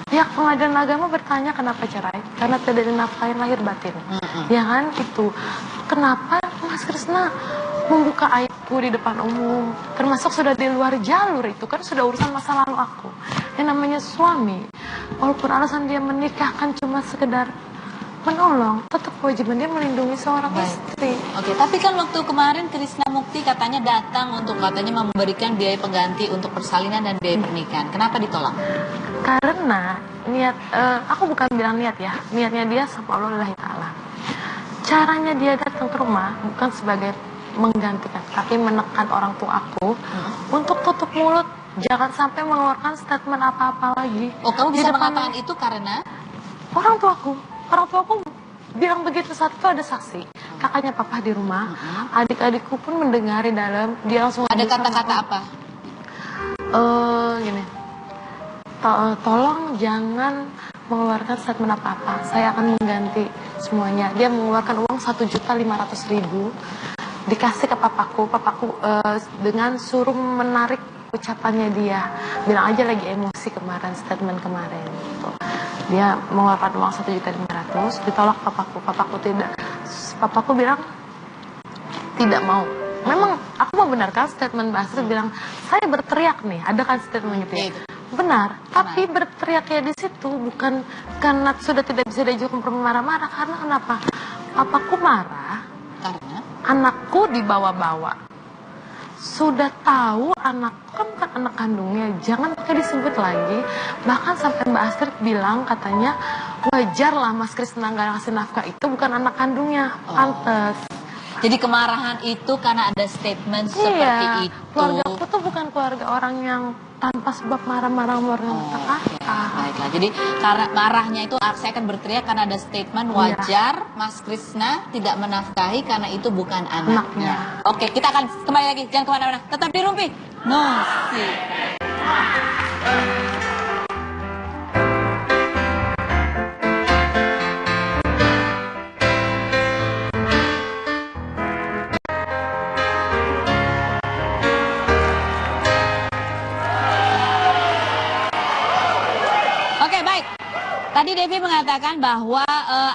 Pihak pengadilan agama bertanya kenapa cerai, karena tidak dinafkahin lahir batin. Ya kan itu. Kenapa Mas Krisna membuka aibku di depan umum, termasuk sudah di luar jalur, itu kan sudah urusan masa lalu aku. Yang namanya suami, walaupun alasan dia menikah kan cuma sekedar menolong, tetap kewajiban dia melindungi seorang istri. Oke, tapi kan waktu kemarin Krisna Mukti katanya datang untuk katanya memberikan biaya pengganti untuk persalinan dan biaya pernikahan. Kenapa ditolak? Karena niat, aku bukan bilang niat ya, niatnya dia sama Allah lillahi ta'ala. Caranya dia datang ke rumah bukan sebagai menggantikan, tapi menekan orang tua aku untuk tutup mulut, jangan sampai mengeluarkan statement apa-apa lagi. Oh, kamu bisa Di depan mengatakan itu karena orang tuaku bilang begitu. Saat itu ada saksi, kakaknya papa di rumah, adik-adikku pun mendengari dalam, dia langsung ada kata-kata apa? Gini, tolong jangan mengeluarkan statement apa-apa, saya akan mengganti semuanya. Dia mengeluarkan uang 1.500.000 dikasih ke papaku dengan suruh menarik ucapannya dia, bilang aja lagi emosi kemarin, statement kemarin gitu. Dia mengeluarkan uang 1.500.000, ditolak papaku tidak. Papaku bilang tidak mau. Memang aku membenarkan statement Mbak Astrid bilang saya berteriak nih, ada kan statement gitu ya. Benar, tapi berteriaknya di situ bukan karena sudah tidak bisa diajak kompromi marah-marah, karena kenapa? Papaku marah Karena anakku dibawa-bawa. Sudah tahu anakku kan bukan anak kandungnya, jangan pakai disebut lagi. Bahkan sampai Mbak Astrid bilang katanya wajar lah Mas Krisna nggak ngasih nafkah, itu bukan anak kandungnya, pantes. jadi kemarahan itu karena ada statement seperti itu. Keluargaku tuh bukan keluarga orang yang tanpa sebab marah-marah Baiklah, jadi karena marahnya itu saya akan berteriak karena ada statement wajar Mas Krisna tidak menafkahi karena itu bukan anaknya. Oke, kita akan kembali lagi, jangan kemana-mana, tetap di Rumpi Musik. Tadi Devi mengatakan bahwa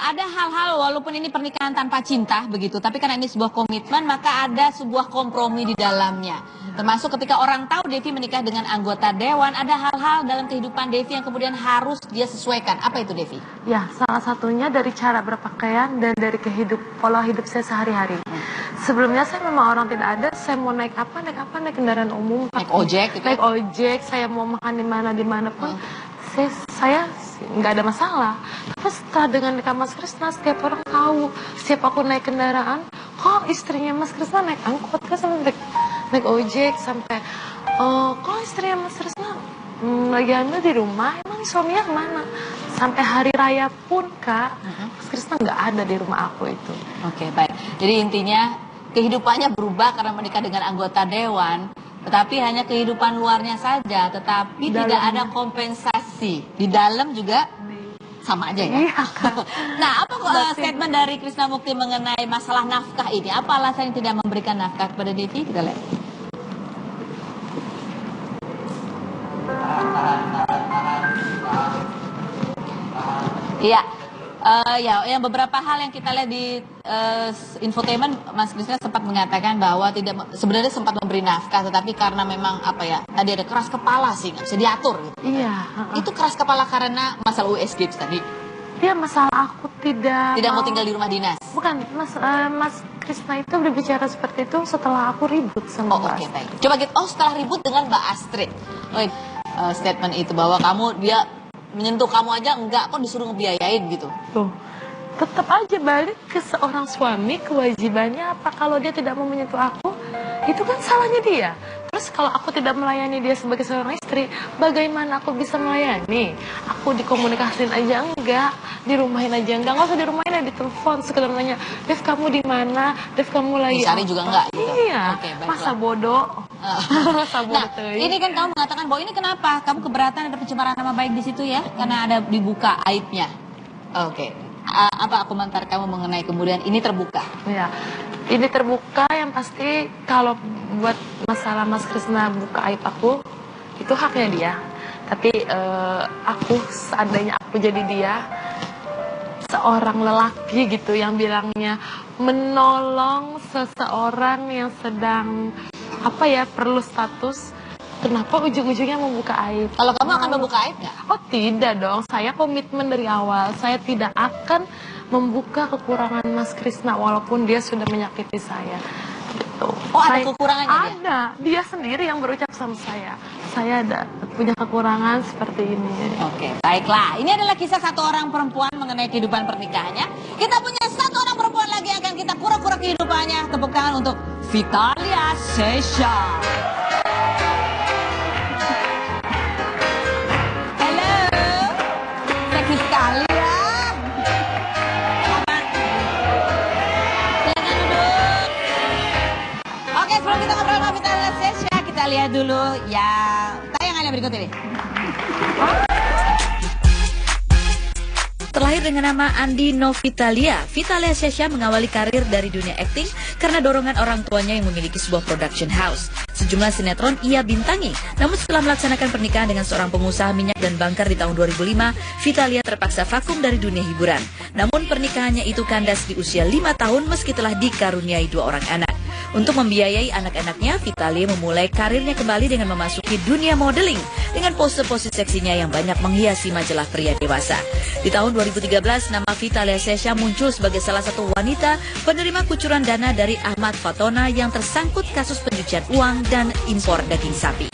ada hal-hal walaupun ini pernikahan tanpa cinta begitu, tapi karena ini sebuah komitmen maka ada sebuah kompromi di dalamnya. Termasuk ketika orang tahu Devi menikah dengan anggota dewan, ada hal-hal dalam kehidupan Devi yang kemudian harus dia sesuaikan. Apa itu Devi? Ya, salah satunya dari cara berpakaian dan dari pola hidup saya sehari-hari. Sebelumnya saya memang orang tidak ada, saya mau naik kendaraan umum, naik ojek gitu. Naik ojek, saya mau makan di mana pun. Saya nggak ada masalah. Tapi setelah dengan nikah Mas Krisna, setiap orang tahu, setiap aku naik kendaraan, kok istrinya Mas Krisna naik angkot, kan sampai naik ojek, sampai kok istrinya Mas Krisna lagi hamil di rumah, emang suaminya kemana? Sampai hari raya pun Kak, Mas Krisna nggak ada di rumah aku itu. Oke, baik. Jadi intinya kehidupannya berubah karena menikah dengan anggota dewan. Tetapi hanya kehidupan luarnya saja, tetapi tidak ada kompensasi. Di dalam juga sama aja ya? Iya, Kak. Nah, apa statement dari Krisna Mukti mengenai masalah nafkah ini? Apa alasan yang tidak memberikan nafkah kepada Devi? Kita lihat. Iya. Ya, yang beberapa hal yang kita lihat di infotainment, Mas Krisna sempat mengatakan bahwa sebenarnya sempat memberi nafkah, tetapi karena memang apa ya, tadi ada keras kepala sih, nggak bisa diatur gitu. Iya. Itu keras kepala karena masalah USG tadi. Dia masalah aku tidak mau tinggal di rumah dinas. Bukan, Mas Krisna itu berbicara seperti itu setelah aku ribut sama Mbak Astrid. Baik. Coba gitu. Setelah ribut dengan Mbak Astrid. Statement itu bahwa dia menyentuh kamu aja enggak, kok disuruh ngebiayain gitu. Tuh, tetap aja balik ke seorang suami, kewajibannya apa. Kalau dia tidak mau menyentuh aku, itu kan salahnya dia. Terus kalau aku tidak melayani dia sebagai seorang istri, bagaimana aku bisa melayani? Aku dikomunikasin aja enggak, dirumahin aja enggak, nggak usah dirumahin aja, ditelepon sekedar nanya, Dev kamu di mana? Dev kamu lagi dicari juga enggak gitu. Iya, masa bodoh. Nah, ini kan kamu mengatakan bahwa ini kenapa? Kamu keberatan ada pencemaran nama baik di situ ya? Karena ada dibuka aibnya. Oke. Apa komentar kamu mengenai kemudian ini terbuka? Ya, ini terbuka, yang pasti kalau buat masalah Mas Krisna buka aib aku, itu haknya dia. Tapi aku seandainya aku jadi dia, seorang lelaki gitu yang bilangnya menolong seseorang yang sedang perlu status, kenapa ujung-ujungnya membuka aib? Kalau kamu akan membuka aib nggak? Oh tidak dong, saya komitmen dari awal, saya tidak akan membuka kekurangan Mas Krisna walaupun dia sudah menyakiti saya. Gitu. Oh, ada kekurangannya dia? Ada, dia sendiri yang berucap sama saya ada punya kekurangan seperti ini. Oke, baiklah. Ini adalah kisah satu orang perempuan mengenai kehidupan pernikahannya. Kita punya satu orang perempuan lagi yang akan kita kura-kura kehidupannya. Tepuk tangan untuk Vitalia Sesha. Halo, seksi sekali ya. Silakan duduk. Oke, sebelum kita ngobrol sama Vitalia Sesha, kita lihat dulu ya tayangan yang berikut ini. Terlahir dengan nama Andi Novitalia, Vitalia Sesha mengawali karir dari dunia akting karena dorongan orang tuanya yang memiliki sebuah production house. Sejumlah sinetron ia bintangi, namun setelah melaksanakan pernikahan dengan seorang pengusaha minyak dan bangker di tahun 2005, Vitalia terpaksa vakum dari dunia hiburan. Namun pernikahannya itu kandas di usia 5 tahun meski telah dikaruniai 2 orang anak. Untuk membiayai anak-anaknya, Vitalia memulai karirnya kembali dengan memasuki dunia modeling dengan pose-pose seksinya yang banyak menghiasi majalah pria dewasa. Di tahun 2013, nama Vitalia Sesha muncul sebagai salah satu wanita penerima kucuran dana dari Ahmad Fatona yang tersangkut kasus pencucian uang dan impor daging sapi.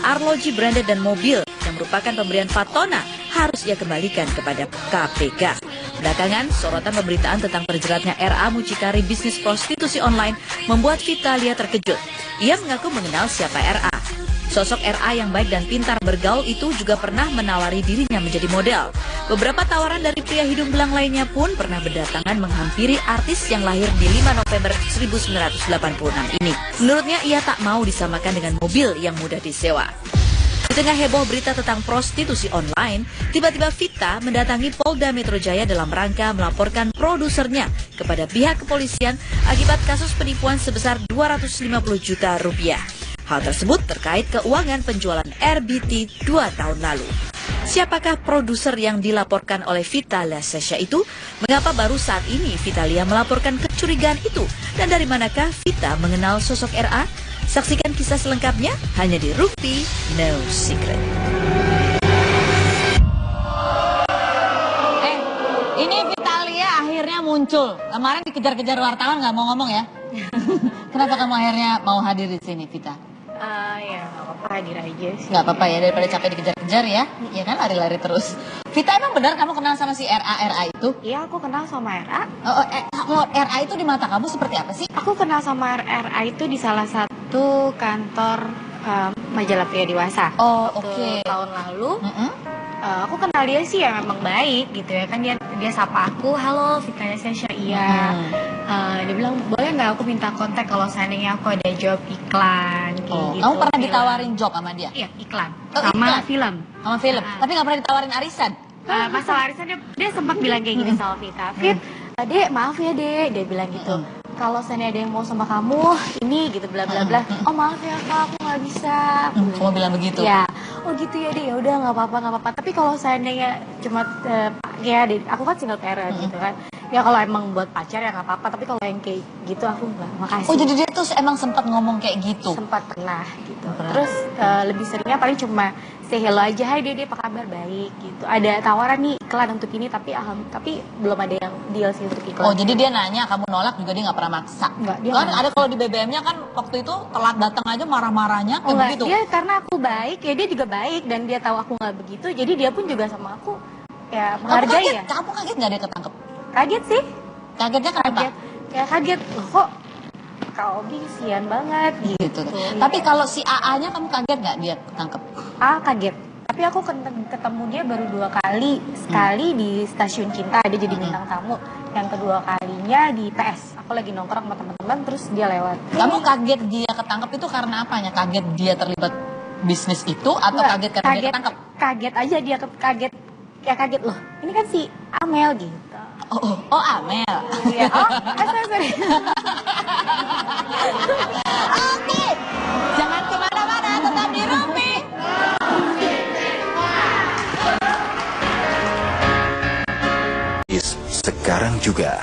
Arloji branded dan mobil yang merupakan pemberian Fatona harus ia kembalikan kepada KPK. Belakangan, sorotan pemberitaan tentang terjeratnya RA mucikari bisnis prostitusi online membuat Vitalia terkejut. Ia mengaku mengenal siapa RA. Sosok RA yang baik dan pintar bergaul itu juga pernah menawari dirinya menjadi model. Beberapa tawaran dari pria hidung belang lainnya pun pernah berdatangan menghampiri artis yang lahir di 5 November 1986 ini. Menurutnya, ia tak mau disamakan dengan mobil yang mudah disewa. Di tengah heboh berita tentang prostitusi online, tiba-tiba Vita mendatangi Polda Metro Jaya dalam rangka melaporkan produsernya kepada pihak kepolisian akibat kasus penipuan sebesar 250 juta rupiah. Hal tersebut terkait keuangan penjualan RBT 2 tahun lalu. Siapakah produser yang dilaporkan oleh Vitalia Sesha itu? Mengapa baru saat ini Vitalia melaporkan kecurigaan itu? Dan dari manakah Vita mengenal sosok RA? Saksikan kisah selengkapnya hanya di Rumpi No Secret. Ini Vitalia akhirnya muncul. Kemarin dikejar-kejar wartawan nggak mau ngomong ya. Kenapa kamu akhirnya mau hadir di sini, Vita? Ya nggak apa-apa, hadir aja sih. Nggak apa-apa ya, daripada capek dikejar-kejar ya. Iya kan, lari-lari terus. Vita, emang benar kamu kenal sama si RA itu? Iya, aku kenal sama RA. RA itu di mata kamu seperti apa sih? Aku kenal sama RA itu di salah satu kantor majalah pria dewasa. Oh, oke. Tahun lalu, aku kenal dia sih ya memang baik gitu ya kan, dia sapa aku, halo Vitalia Sesha, iya. Dia bilang boleh nggak aku minta kontak kalau seandainya aku ada job iklan kayak gitu. Kamu pernah ditawarin job sama dia? Iya, iklan. Oh, sama iklan? film. Sama film. Tapi nggak pernah ditawarin arisan? Masalah arisan dia sempat bilang kayak gini sama Vita. Fit, Dek maaf ya Dek, dia bilang gitu. Kalau seandainya ada yang mau sama kamu, ini gitu bla bla bla. Oh maaf ya Kak, aku nggak bisa. Kamu bilang begitu? Ya, oh gitu ya Dek, ya udah nggak apa-apa. Tapi kalau seandainya cuma ya Dek, aku kan single parent gitu kan. Ya kalau emang buat pacar ya nggak apa-apa. Tapi kalau yang kayak gitu aku nggak, makasih. Oh jadi dia tuh emang sempat ngomong kayak gitu? Sempat pernah gitu. Terus lebih seringnya paling cuma say hello aja, hai Dede apa kabar, baik gitu. Ada tawaran nih iklan untuk ini tapi belum ada yang deal sih untuk iklan. Oh jadi dia nanya, kamu nolak juga dia nggak pernah maksa? Enggak, dia kan ada kalau di BBM-nya kan waktu itu telat datang aja marah-marahnya kayak begitu. Dia karena aku baik ya, dia juga baik dan dia tahu aku nggak begitu, jadi dia pun juga sama aku ya menghargai ya. Kamu kaget nggak dia ketangkep? Kaget sih. Kagetnya kenapa? Ya kaget loh, kok Kak Ogi sian banget gitu. Tapi kalau si AA-nya kamu kaget nggak dia ketangkep? Kaget. Tapi aku ketemu dia baru 2 kali. Sekali di Stasiun Cinta, dia jadi bintang tamu. Yang kedua kalinya di PS. Aku lagi nongkrong sama teman-teman, terus dia lewat. Kamu kaget dia ketangkep itu karena apanya? Kaget dia terlibat bisnis itu atau kaget karena dia ketangkep? Kaget aja dia kaget. Ya kaget loh. Ini kan si Amel gitu. Oh Amel. Iya. Sorry. Oke, jangan kemana-mana, tetap di Rumpi. juga.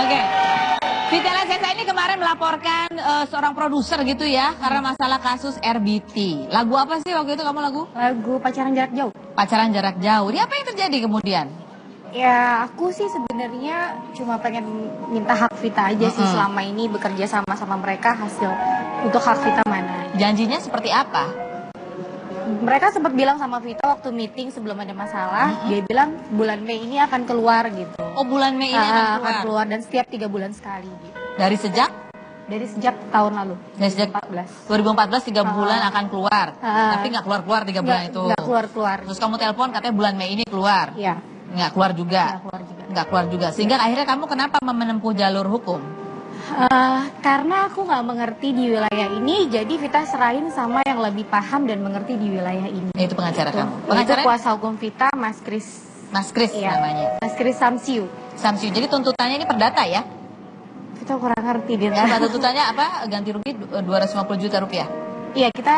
Oke, Vita Lasesa ini kemarin melaporkan seorang produser gitu ya karena masalah kasus RBT. Lagu apa sih waktu itu kamu lagu? Lagu Pacaran Jarak Jauh. Pacaran Jarak Jauh. Ini apa yang terjadi kemudian? Ya, aku sih sebenarnya cuma pengen minta hak Vita aja sih selama ini bekerja sama mereka, hasil untuk hak Vita mana. Janjinya seperti apa? Mereka sempat bilang sama Vita waktu meeting sebelum ada masalah, dia bilang bulan Mei ini akan keluar gitu. Oh, bulan Mei ini akan keluar dan setiap 3 bulan sekali gitu. Dari sejak? Dari sejak tahun lalu. Dari sejak 2014 3 bulan akan keluar. Tapi nggak keluar 3 bulan itu. Nggak keluar. Terus kamu telepon katanya bulan Mei ini keluar. Iya. Nggak keluar juga. Nggak keluar juga. Sehingga akhirnya kamu kenapa menempuh jalur hukum? Karena aku nggak mengerti di wilayah ini, jadi Vita serahin sama yang lebih paham dan mengerti di wilayah ini. Itu pengacara kamu? Pengacara kuasa hukum Vita, Mas Kris. Mas Kris namanya? Mas Kris Samsiu. Jadi tuntutannya ini perdata ya? Vita kurang ngerti dia. Tuntutannya apa? Ganti rugi 250 juta rupiah? Iya, kita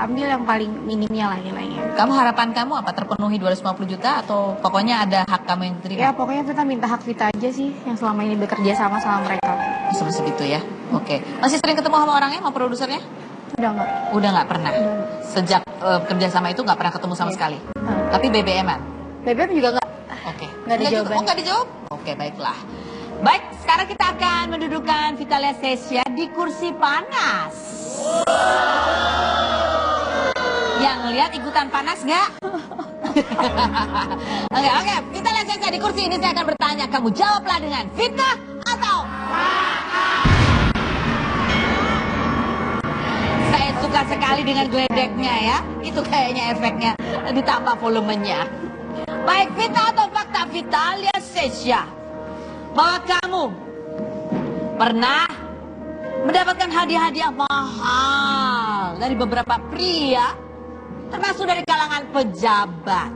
ambil yang paling minimnya lah nilainya. Harapan kamu apa? Terpenuhi 250 juta atau pokoknya ada hak kamu yang diterima? Ya, pokoknya Vita minta hak Vita aja sih yang selama ini bekerja sama mereka. Sampai segitu ya? Oke. Masih sering ketemu sama orangnya, sama produsernya? Udah nggak pernah? Sejak kerja sama itu nggak pernah ketemu sama sekali? Tapi BBM-an? BBM juga nggak. Oke. Nggak dijawab. Oh, nggak dijawab? Oke, baiklah. Baik, sekarang kita akan mendudukkan Vita Lasesa di kursi panas. Yang lihat ikutan panas nggak? Oke, Vita Lasesa di kursi ini saya akan bertanya, kamu jawablah dengan Vita atau Saya suka sekali dengan geledeknya ya. Itu kayaknya efeknya ditambah volumenya. Baik, Vita atau fakta? Vita Lasesa, bahwa kamu pernah mendapatkan hadiah-hadiah mahal dari beberapa pria, termasuk dari kalangan pejabat.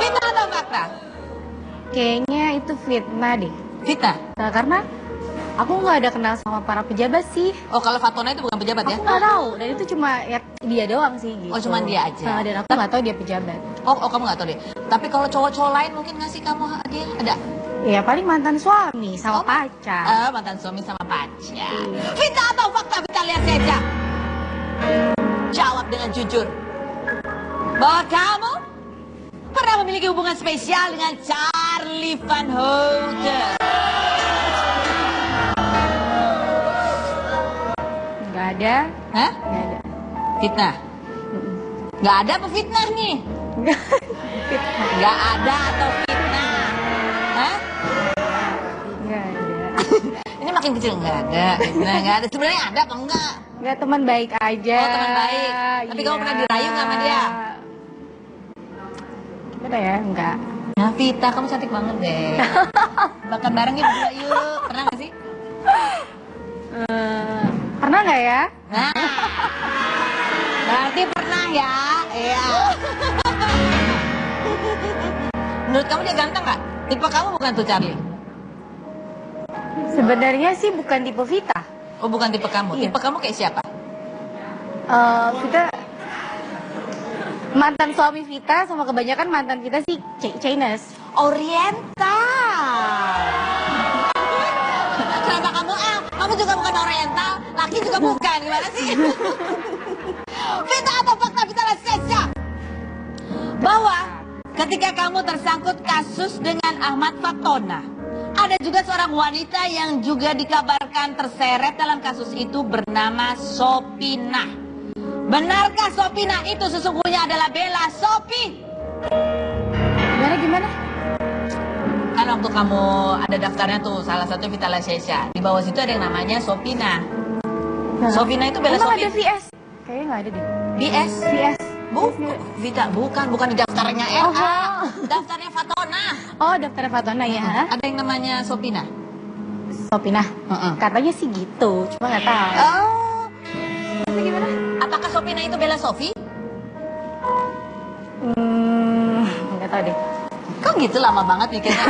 Fitnah atau fakta? Kayaknya itu fitnah deh. Fitnah? Nah, karena aku nggak ada kenal sama para pejabat sih. Oh, kalau Fatona itu bukan pejabat ya? Aku nggak tahu, dan itu cuma ya dia doang sih gitu. Oh, cuma dia aja? Nah, dan aku nggak tahu dia pejabat. Oh, kamu nggak tahu deh. Tapi kalau cowok-cowok lain mungkin ngasih kamu hadiah, ada? Ya paling mantan suami sama pacar. Mantan suami sama pacar. Fitnah atau fakta? Vita Lasesa, jawab dengan jujur bahwa kamu pernah memiliki hubungan spesial dengan Charlie Van Houten. Nggak ada. Hah? Nggak ada. Fitnah? Nggak ada apa fitnah nih? Nggak ada atau fitnah? Hah? Nggak ada. Ini makin kecil, nggak ada. Fitnah nggak ada. Sebenarnya ada apa enggak? Nggak, teman baik aja. Oh, teman baik. Tapi kamu pernah dirayu nggak sama dia? Gimana ya? Enggak. Nah, Vita, kamu cantik banget deh. Makan bareng yuk berdua yuk. Pernah nggak sih? Pernah nggak ya? Nah, berarti pernah ya? Iya. Menurut kamu dia ganteng nggak? Tipe kamu bukan tuh Charlie? Sebenarnya sih bukan tipe Vita. Oh, bukan tipe kamu. Iya. Tipe kamu kayak siapa? Vita mantan suami Vita sama kebanyakan mantan Vita sih Chinese. Oriental. Kenapa kamu kamu juga bukan oriental, laki juga bukan, gimana sih? Vita atau fakta? Vita Lasesa, bahwa ketika kamu tersangkut kasus dengan Ahmad Fatona, ada juga seorang wanita yang juga dikabarkan terseret dalam kasus itu bernama Sopina. Benarkah Sopina itu sesungguhnya adalah Bella Sophie? Gimana? Kan waktu kamu ada daftarnya tuh, salah satu Vita Lasesa, di bawah situ ada yang namanya Sopina. Sopina itu Bella Emang Sophie. ada VS? Kayaknya nggak ada deh. VS? VS. Vita, bukan di daftarnya RA. Daftarnya Fatona. Oh, daftarnya Fatona ya. Ada yang namanya Sopina. Sopina. Katanya sih gitu, cuma nggak tahu. Oh. Tapi gimana? Apakah Sopina itu Bella Sophie? Nggak tahu deh. Kok gitu lama banget mikirnya?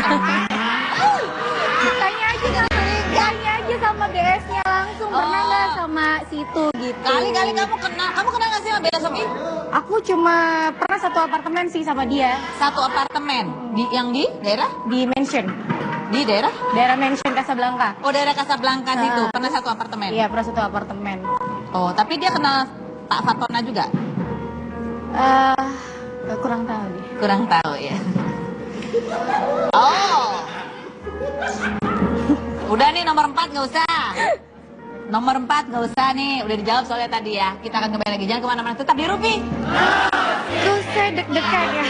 Tanya aja sama DS-nya langsung. pernah nggak sama si itu gitu. Kali-kali kamu kenal nggak sih sama Bella Sophie? Aku cuma pernah satu apartemen sih sama dia. Satu apartemen yang di daerah? Di mansion. Di daerah? Daerah mansion Casablanca. Oh, daerah Casablanca situ. Pernah satu apartemen? Iya, pernah satu apartemen. Oh, tapi dia kenal Pak Fatona juga? Kurang tahu deh. Kurang tahu ya. Oh. Udah nih nomor 4 nggak usah. Nomor 4 nggak usah nih. Udah dijawab soalnya tadi ya. Kita akan kembali lagi. Jangan kemana-mana. Tetap di Rupi. Tuh saya deg-degan ya.